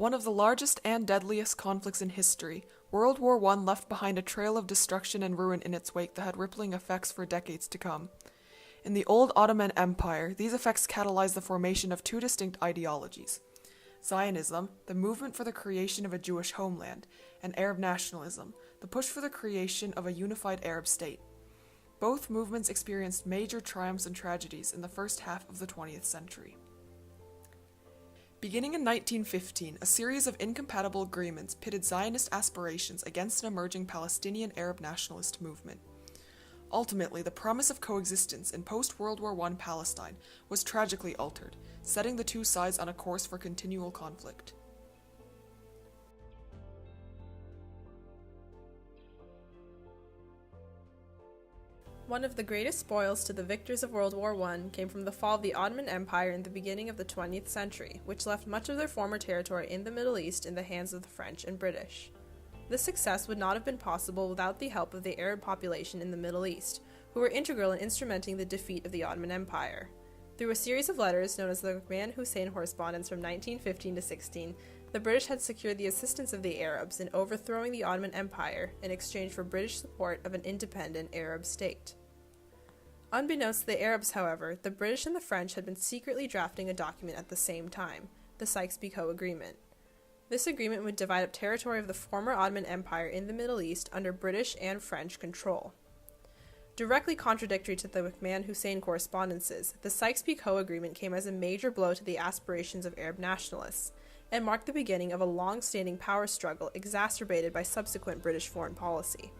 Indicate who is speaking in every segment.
Speaker 1: One of the largest and deadliest conflicts in history, World War I left behind a trail of destruction and ruin in its wake that had rippling effects for decades to come. In the old Ottoman Empire, these effects catalyzed the formation of two distinct ideologies: Zionism, the movement for the creation of a Jewish homeland, and Arab nationalism, the push for the creation of a unified Arab state. Both movements experienced major triumphs and tragedies in the first half of the 20th century. Beginning in 1915, a series of incompatible agreements pitted Zionist aspirations against an emerging Palestinian Arab nationalist movement. Ultimately, the promise of coexistence in post-World War I Palestine was tragically altered, setting the two sides on a course for continual conflict.
Speaker 2: One of the greatest spoils to the victors of World War I came from the fall of the Ottoman Empire in the beginning of the 20th century, which left much of their former territory in the Middle East in the hands of the French and British. This success would not have been possible without the help of the Arab population in the Middle East, who were integral in instrumenting the defeat of the Ottoman Empire. Through a series of letters known as the McMahon-Hussein Correspondence from 1915 to 16, the British had secured the assistance of the Arabs in overthrowing the Ottoman Empire in exchange for British support of an independent Arab state. Unbeknownst to the Arabs, however, the British and the French had been secretly drafting a document at the same time, the Sykes-Picot Agreement. This agreement would divide up territory of the former Ottoman Empire in the Middle East under British and French control. Directly contradictory to the McMahon-Hussein correspondences, the Sykes-Picot Agreement came as a major blow to the aspirations of Arab nationalists, and marked the beginning of a long-standing power struggle exacerbated by subsequent British foreign policy.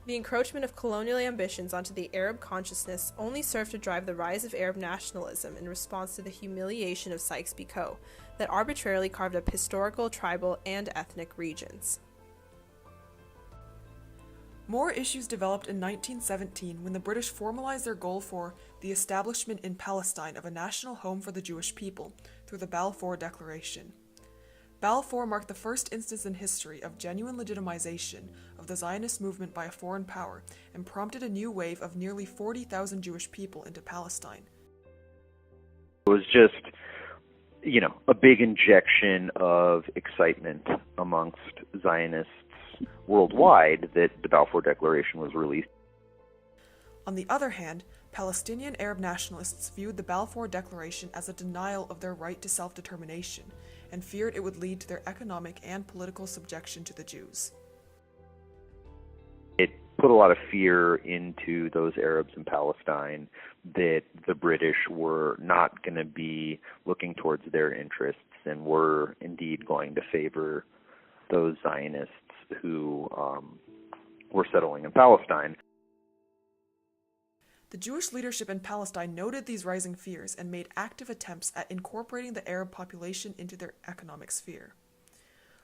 Speaker 2: The encroachment of colonial ambitions onto the Arab consciousness only served to drive the rise of Arab nationalism in response to the humiliation of Sykes-Picot that arbitrarily carved up historical, tribal, and ethnic regions.
Speaker 1: More issues developed in 1917 when the British formalized their goal for the establishment in Palestine of a national home for the Jewish people through the Balfour Declaration. Balfour marked the first instance in history of genuine legitimization of the Zionist movement by a foreign power and prompted a new wave of nearly 40,000 Jewish people into Palestine.
Speaker 3: It was just, a big injection of excitement amongst Zionists worldwide that the Balfour Declaration was released.
Speaker 1: On the other hand, Palestinian Arab nationalists viewed the Balfour Declaration as a denial of their right to self-determination and feared it would lead to their economic and political subjection to the Jews.
Speaker 3: It put a lot of fear into those Arabs in Palestine that the British were not going to be looking towards their interests and were indeed going to favor those Zionists who were settling in Palestine.
Speaker 1: The Jewish leadership in Palestine noted these rising fears and made active attempts at incorporating the Arab population into their economic sphere.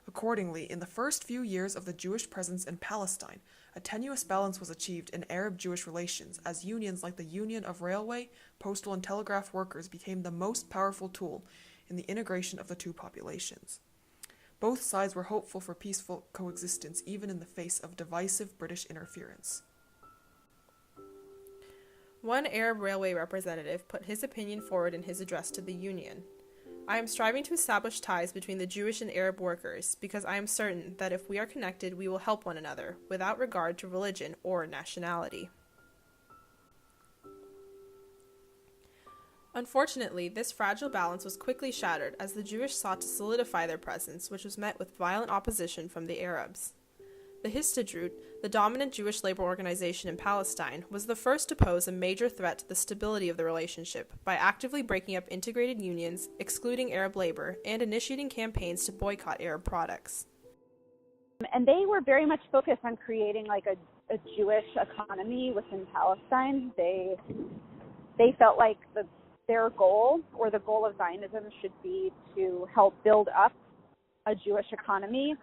Speaker 1: Accordingly, in the first few years of the Jewish presence in Palestine, a tenuous balance was achieved in Arab-Jewish relations as unions like the Union of Railway, Postal, and Telegraph Workers became the most powerful tool in the integration of the two populations. Both sides were hopeful for peaceful coexistence even in the face of divisive British interference.
Speaker 2: One Arab railway representative put his opinion forward in his address to the Union. "I am striving to establish ties between the Jewish and Arab workers because I am certain that if we are connected, we will help one another without regard to religion or nationality." Unfortunately, this fragile balance was quickly shattered as the Jewish sought to solidify their presence, which was met with violent opposition from the Arabs. The Histadrut, the dominant Jewish labor organization in Palestine, was the first to pose a major threat to the stability of the relationship by actively breaking up integrated unions, excluding Arab labor, and initiating campaigns to boycott Arab products.
Speaker 4: And they were very much focused on creating a Jewish economy within Palestine. They felt like their goal, or the goal of Zionism, should be to help build up a Jewish economy.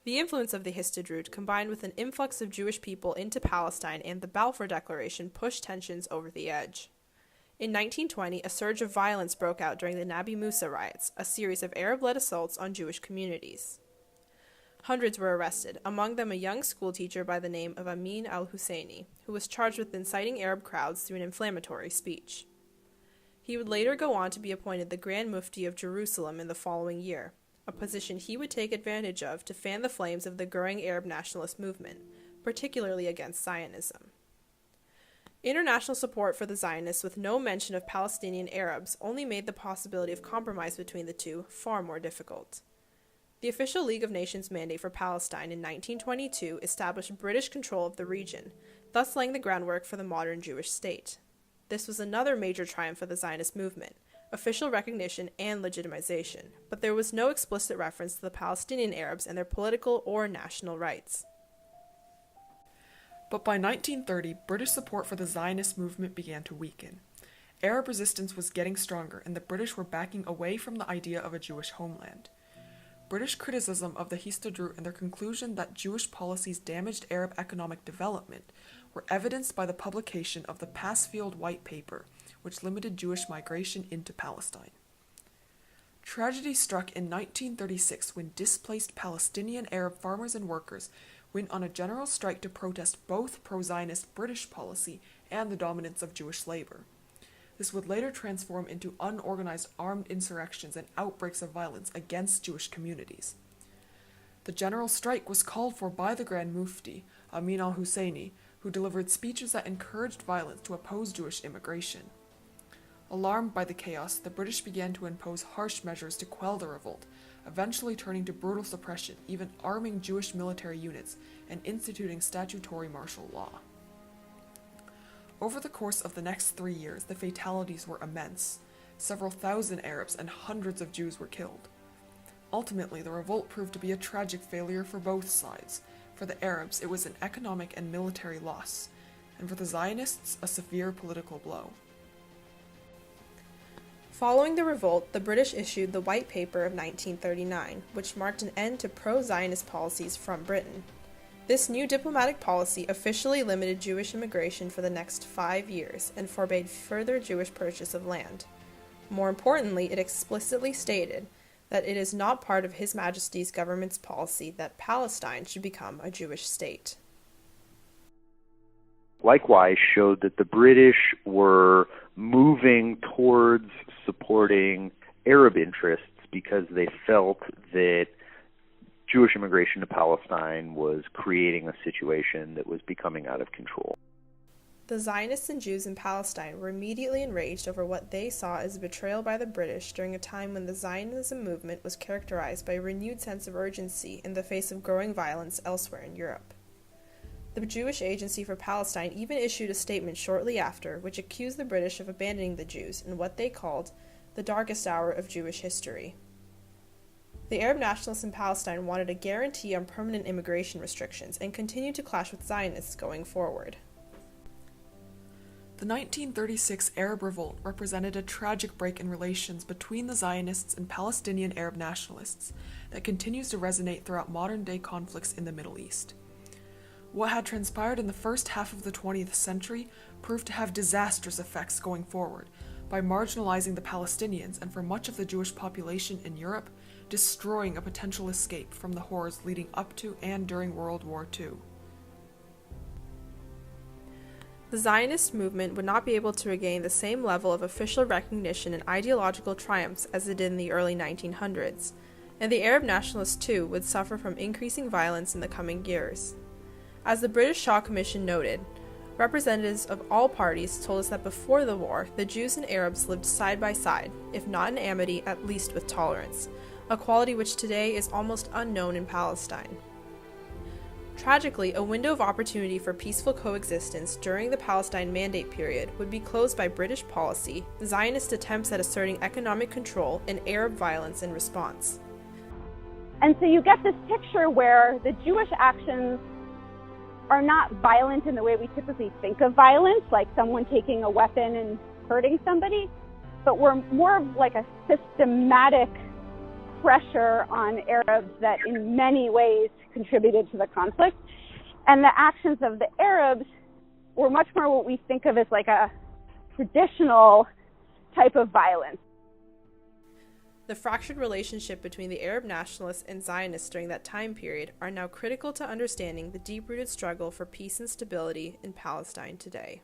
Speaker 2: The influence of the Histadrut, combined with an influx of Jewish people into Palestine and the Balfour Declaration, pushed tensions over the edge. In 1920, a surge of violence broke out during the Nabi Musa riots, a series of Arab-led assaults on Jewish communities. Hundreds were arrested, among them a young schoolteacher by the name of Amin al-Husseini, who was charged with inciting Arab crowds through an inflammatory speech. He would later go on to be appointed the Grand Mufti of Jerusalem in the following year, a position he would take advantage of to fan the flames of the growing Arab nationalist movement, particularly against Zionism. International support for the Zionists with no mention of Palestinian Arabs only made the possibility of compromise between the two far more difficult. The official League of Nations mandate for Palestine in 1922 established British control of the region, thus laying the groundwork for the modern Jewish state. This was another major triumph for the Zionist movement, official recognition and legitimization, but there was no explicit reference to the Palestinian Arabs and their political or national rights.
Speaker 1: But by 1930, British support for the Zionist movement began to weaken. Arab resistance was getting stronger, and the British were backing away from the idea of a Jewish homeland. British criticism of the Histadrut and their conclusion that Jewish policies damaged Arab economic development were evidenced by the publication of the Passfield White Paper, which limited Jewish migration into Palestine. Tragedy struck in 1936 when displaced Palestinian Arab farmers and workers went on a general strike to protest both pro-Zionist British policy and the dominance of Jewish labor. This would later transform into unorganized armed insurrections and outbreaks of violence against Jewish communities. The general strike was called for by the Grand Mufti, Amin al-Husseini, who delivered speeches that encouraged violence to oppose Jewish immigration. Alarmed by the chaos, the British began to impose harsh measures to quell the revolt, eventually turning to brutal suppression, even arming Jewish military units and instituting statutory martial law. Over the course of the next 3 years, the fatalities were immense. Several thousand Arabs and hundreds of Jews were killed. Ultimately, the revolt proved to be a tragic failure for both sides. For the Arabs, it was an economic and military loss, and for the Zionists, a severe political blow.
Speaker 2: Following the revolt, the British issued the White Paper of 1939, which marked an end to pro-Zionist policies from Britain. This new diplomatic policy officially limited Jewish immigration for the next 5 years and forbade further Jewish purchase of land. More importantly, it explicitly stated that it is not part of His Majesty's government's policy that Palestine should become a Jewish state.
Speaker 3: Likewise showed that the British were moving towards supporting Arab interests because they felt that Jewish immigration to Palestine was creating a situation that was becoming out of control.
Speaker 2: The Zionists and Jews in Palestine were immediately enraged over what they saw as a betrayal by the British during a time when the Zionism movement was characterized by a renewed sense of urgency in the face of growing violence elsewhere in Europe. The Jewish Agency for Palestine even issued a statement shortly after, which accused the British of abandoning the Jews in what they called the darkest hour of Jewish history. The Arab nationalists in Palestine wanted a guarantee on permanent immigration restrictions and continued to clash with Zionists going forward.
Speaker 1: The 1936 Arab Revolt represented a tragic break in relations between the Zionists and Palestinian Arab nationalists that continues to resonate throughout modern-day conflicts in the Middle East. What had transpired in the first half of the 20th century proved to have disastrous effects going forward by marginalizing the Palestinians and for much of the Jewish population in Europe, destroying a potential escape from the horrors leading up to and during World War II.
Speaker 2: The Zionist movement would not be able to regain the same level of official recognition and ideological triumphs as it did in the early 1900s, and the Arab nationalists too would suffer from increasing violence in the coming years. As the British Shaw Commission noted, representatives of all parties told us that before the war, the Jews and Arabs lived side by side, if not in amity, at least with tolerance, a quality which today is almost unknown in Palestine. Tragically, a window of opportunity for peaceful coexistence during the Palestine Mandate period would be closed by British policy, Zionist attempts at asserting economic control, and Arab violence in response.
Speaker 4: And so you get this picture where the Jewish actions are not violent in the way we typically think of violence, like someone taking a weapon and hurting somebody, but we're more of like a systematic pressure on Arabs that in many ways contributed to the conflict. And the actions of the Arabs were much more what we think of as like a traditional type of violence.
Speaker 2: The fractured relationship between the Arab nationalists and Zionists during that time period are now critical to understanding the deep-rooted struggle for peace and stability in Palestine today.